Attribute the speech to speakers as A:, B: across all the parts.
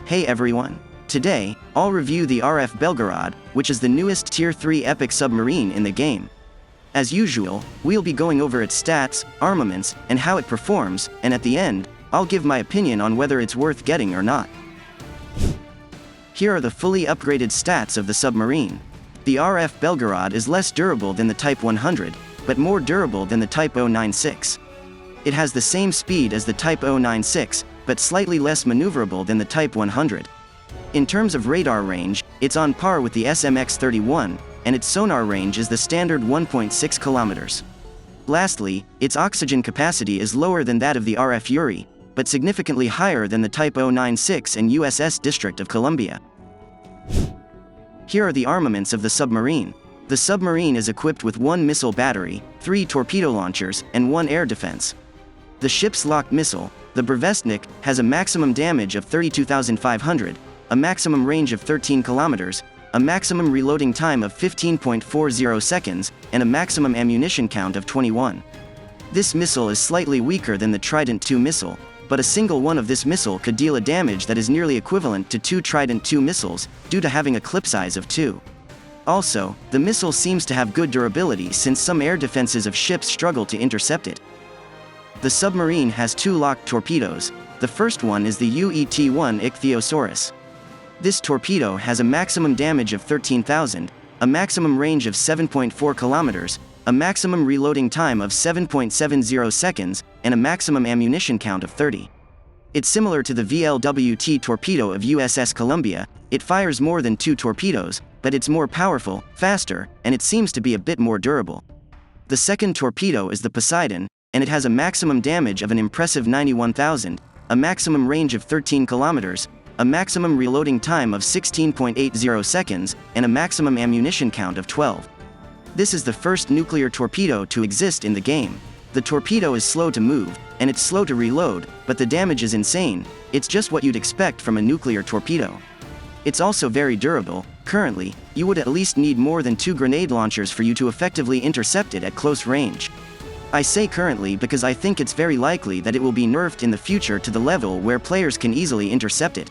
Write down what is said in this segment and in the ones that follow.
A: Hey everyone! Today, I'll review the RF Belgorod, which is the newest Tier 3 epic submarine in the game. As usual, we'll be going over its stats, armaments, and how it performs, and at the end, I'll give my opinion on whether it's worth getting or not. Here are the fully upgraded stats of the submarine. The RF Belgorod is less durable than the Type 100, but more durable than the Type 096. It has the same speed as the Type 096, but slightly less maneuverable than the Type 100. In terms of radar range, it's on par with the SMX-31, and its sonar range is the standard 1.6 kilometers. Lastly, its oxygen capacity is lower than that of the RF Yuri, but significantly higher than the Type 096 and USS District of Columbia. Here are the armaments of the submarine. The submarine is equipped with 1 missile battery, 3 torpedo launchers, and 1 air defense. The ship's locked missile, the Brevestnik, has a maximum damage of 32,500, a maximum range of 13 kilometers, a maximum reloading time of 15.40 seconds, and a maximum ammunition count of 21. This missile is slightly weaker than the Trident II missile, but a single one of this missile could deal a damage that is nearly equivalent to 2 Trident II missiles, due to having a clip size of 2. Also, the missile seems to have good durability since some air defenses of ships struggle to intercept it. The submarine has 2 locked torpedoes. The first one is the UET-1 Ichthyosaurus. This torpedo has a maximum damage of 13,000, a maximum range of 7.4 kilometers, a maximum reloading time of 7.70 seconds, and a maximum ammunition count of 30. It's similar to the VLWT torpedo of USS Columbia. It fires more than 2 torpedoes, but it's more powerful, faster, and it seems to be a bit more durable. The second torpedo is the Poseidon, and it has a maximum damage of an impressive 91,000, a maximum range of 13 kilometers, a maximum reloading time of 16.80 seconds, and a maximum ammunition count of 12. This is the first nuclear torpedo to exist in the game. The torpedo is slow to move, and it's slow to reload, but the damage is insane. It's just what you'd expect from a nuclear torpedo. It's also very durable. Currently, you would at least need more than 2 grenade launchers for you to effectively intercept it at close range. I say currently because I think it's very likely that it will be nerfed in the future to the level where players can easily intercept it.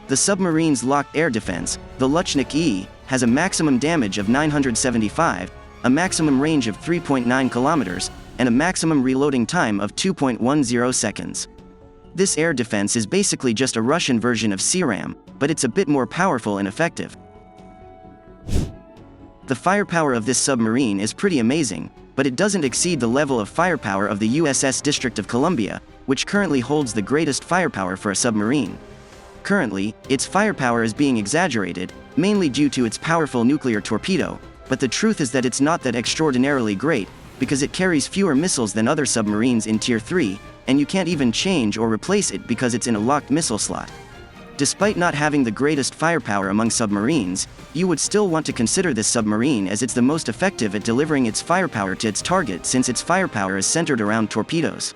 A: The submarine's locked air defense, the Luchnik E, has a maximum damage of 975, a maximum range of 3.9 kilometers, and a maximum reloading time of 2.10 seconds. This air defense is basically just a Russian version of CRAM, but it's a bit more powerful and effective. The firepower of this submarine is pretty amazing, but it doesn't exceed the level of firepower of the USS District of Columbia, which currently holds the greatest firepower for a submarine. Currently, its firepower is being exaggerated, mainly due to its powerful nuclear torpedo, but the truth is that it's not that extraordinarily great, because it carries fewer missiles than other submarines in Tier 3, and you can't even change or replace it because it's in a locked missile slot. Despite not having the greatest firepower among submarines, you would still want to consider this submarine as it's the most effective at delivering its firepower to its target since its firepower is centered around torpedoes.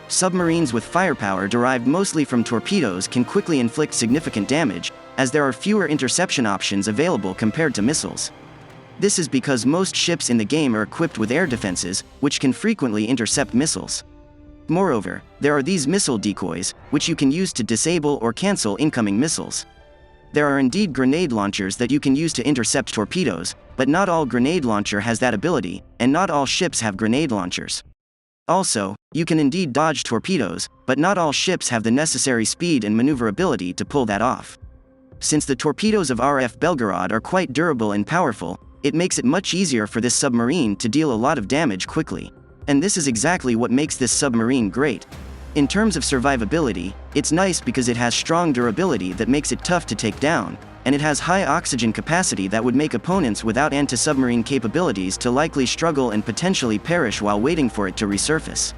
A: Submarines with firepower derived mostly from torpedoes can quickly inflict significant damage, as there are fewer interception options available compared to missiles. This is because most ships in the game are equipped with air defenses, which can frequently intercept missiles. Moreover, there are these missile decoys, which you can use to disable or cancel incoming missiles. There are indeed grenade launchers that you can use to intercept torpedoes, but not all grenade launcher has that ability, and not all ships have grenade launchers. Also, you can indeed dodge torpedoes, but not all ships have the necessary speed and maneuverability to pull that off. Since the torpedoes of RF Belgorod are quite durable and powerful, it makes it much easier for this submarine to deal a lot of damage quickly. And this is exactly what makes this submarine great. In terms of survivability, it's nice because it has strong durability that makes it tough to take down, and it has high oxygen capacity that would make opponents without anti-submarine capabilities to likely struggle and potentially perish while waiting for it to resurface.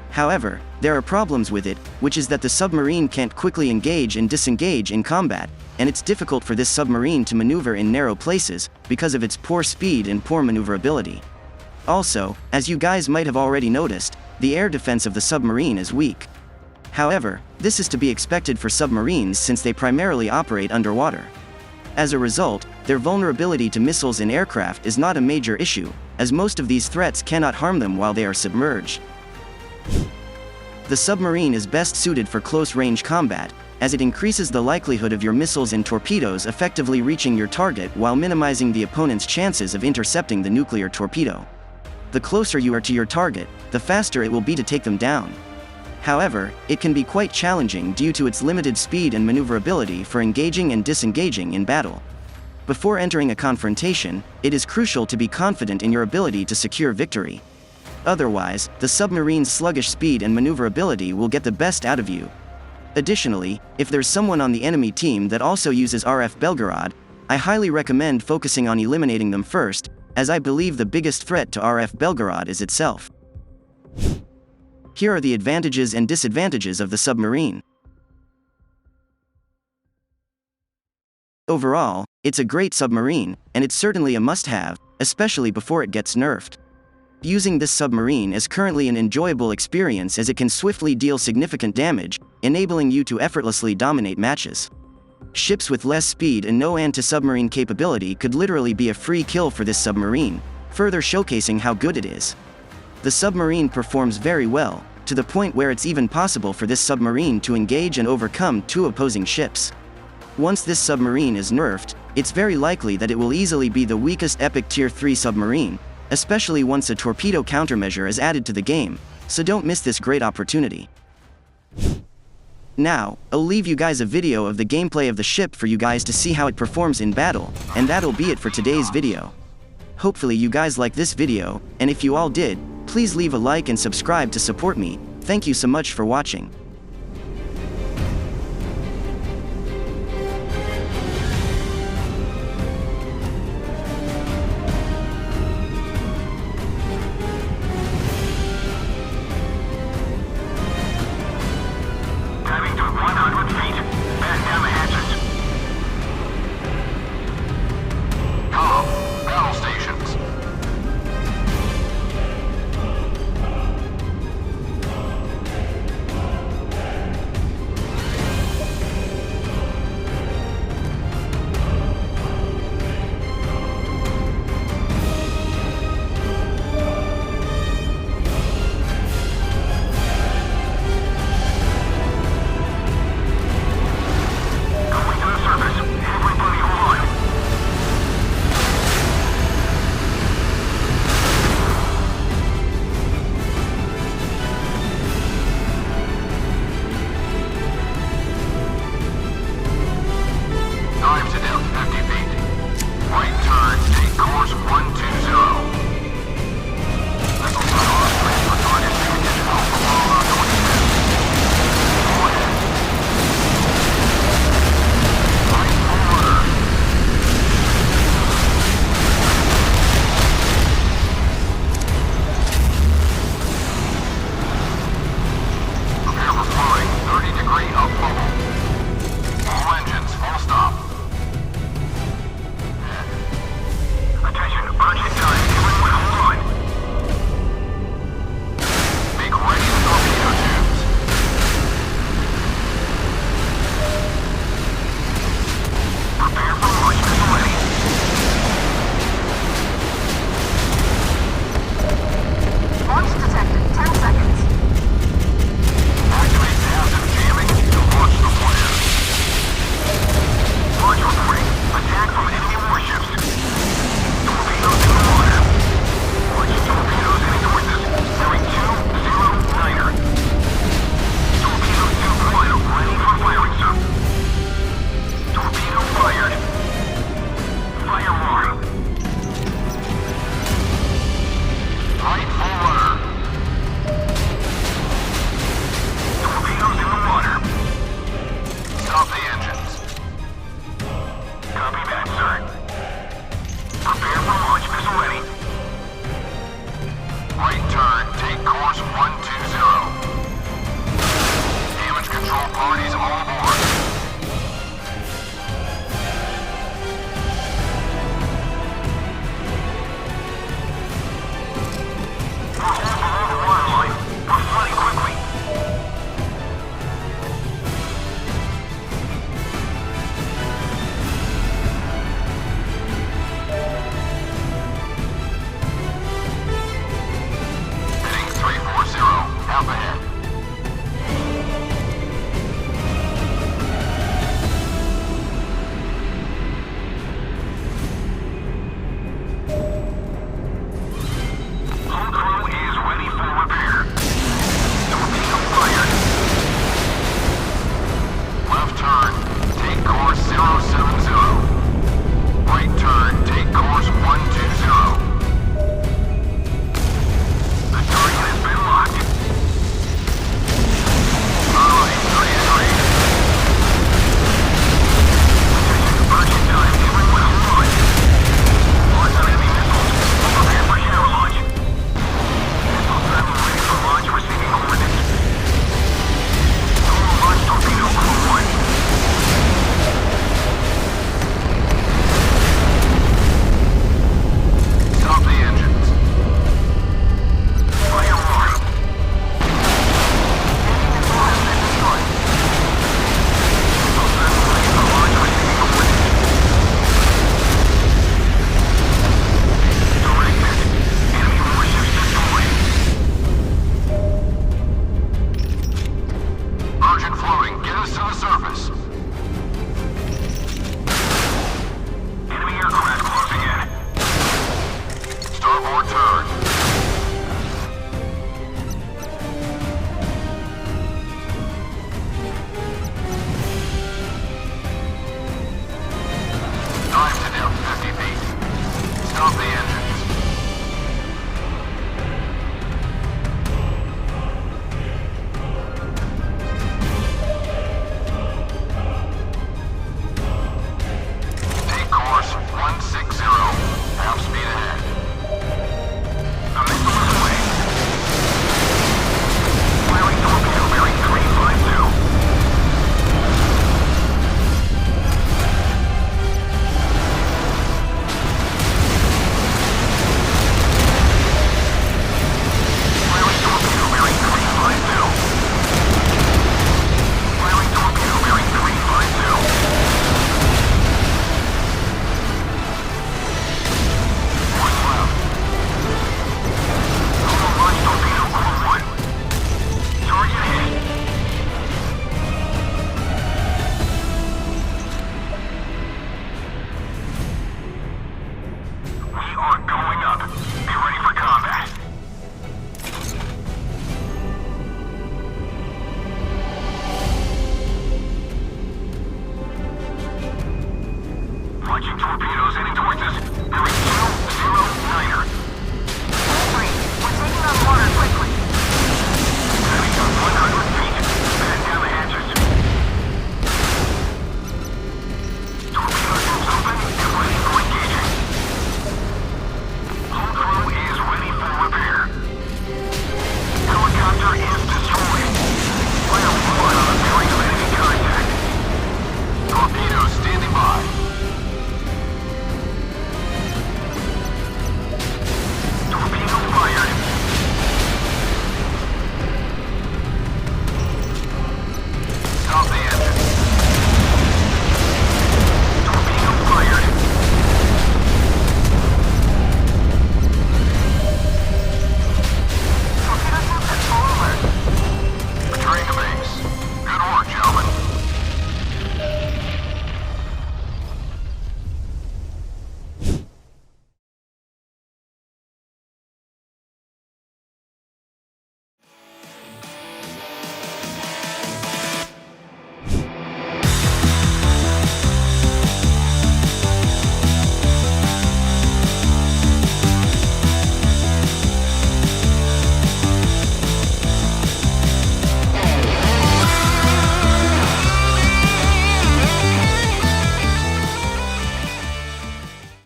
A: However, there are problems with it, which is that the submarine can't quickly engage and disengage in combat, and it's difficult for this submarine to maneuver in narrow places because of its poor speed and poor maneuverability. Also, as you guys might have already noticed, the air defense of the submarine is weak. However, this is to be expected for submarines since they primarily operate underwater. As a result, their vulnerability to missiles and aircraft is not a major issue, as most of these threats cannot harm them while they are submerged. The submarine is best suited for close-range combat, as it increases the likelihood of your missiles and torpedoes effectively reaching your target while minimizing the opponent's chances of intercepting the nuclear torpedo. The closer you are to your target, the faster it will be to take them down. However, it can be quite challenging due to its limited speed and maneuverability for engaging and disengaging in battle. Before entering a confrontation, it is crucial to be confident in your ability to secure victory. Otherwise, the submarine's sluggish speed and maneuverability will get the best out of you. Additionally, if there's someone on the enemy team that also uses RF Belgorod, I highly recommend focusing on eliminating them first, as I believe the biggest threat to RF Belgorod is itself. Here are the advantages and disadvantages of the submarine. Overall, it's a great submarine, and it's certainly a must-have, especially before it gets nerfed. Using this submarine is currently an enjoyable experience as it can swiftly deal significant damage, enabling you to effortlessly dominate matches. Ships with less speed and no anti-submarine capability could literally be a free kill for this submarine, further showcasing how good it is. The submarine performs very well, to the point where it's even possible for this submarine to engage and overcome two opposing ships. Once this submarine is nerfed, it's very likely that it will easily be the weakest epic Tier 3 submarine, especially once a torpedo countermeasure is added to the game, so don't miss this great opportunity. Now, I'll leave you guys a video of the gameplay of the ship for you guys to see how it performs in battle, and that'll be it for today's video. Hopefully you guys like this video, and if you all did, please leave a like and subscribe to support me. Thank you so much for watching.